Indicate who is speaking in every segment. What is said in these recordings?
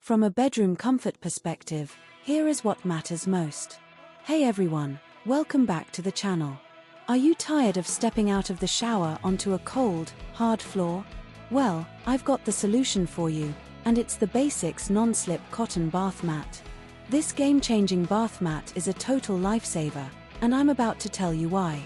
Speaker 1: From a bedroom comfort perspective, here is what matters most. Hey everyone, welcome back to the channel. Are you tired of stepping out of the shower onto a cold, hard floor? Well, I've got the solution for you, and it's the Basics non-slip cotton bath mat. This game-changing bath mat is a total lifesaver, and I'm about to tell you why.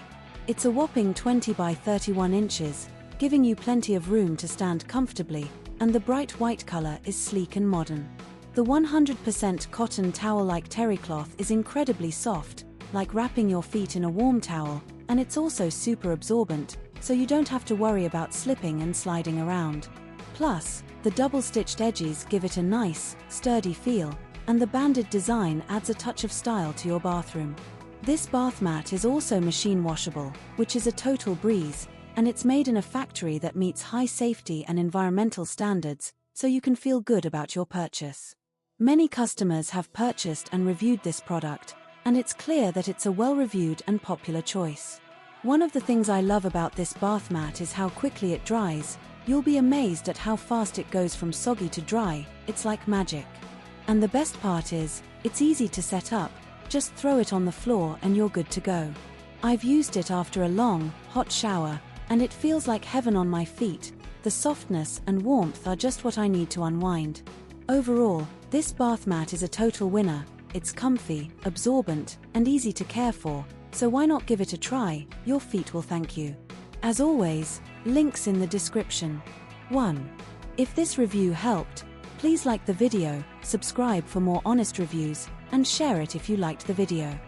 Speaker 1: It's a whopping 20 by 31 inches, giving you plenty of room to stand comfortably, and the bright white color is sleek and modern. The 100% cotton towel-like terrycloth is incredibly soft, like wrapping your feet in a warm towel, and it's also super absorbent, so you don't have to worry about slipping and sliding around. Plus, the double-stitched edges give it a nice, sturdy feel, and the banded design adds a touch of style to your bathroom. This bath mat is also machine washable, which is a total breeze, and it's made in a factory that meets high safety and environmental standards, so you can feel good about your purchase. Many customers have purchased and reviewed this product, and it's clear that it's a well-reviewed and popular choice. One of the things I love about this bath mat is how quickly it dries. You'll be amazed at how fast it goes from soggy to dry. It's like magic. And the best part is, it's easy to set up. Just throw it on the floor and you're good to go. I've used it after a long, hot shower, and it feels like heaven on my feet. The softness and warmth are just what I need to unwind. Overall, this bath mat is a total winner. It's comfy, absorbent, and easy to care for, so why not give it a try? Your feet will thank you. As always, links in the description. 1. If this review helped, please like the video, subscribe for more honest reviews, and share it if you liked the video.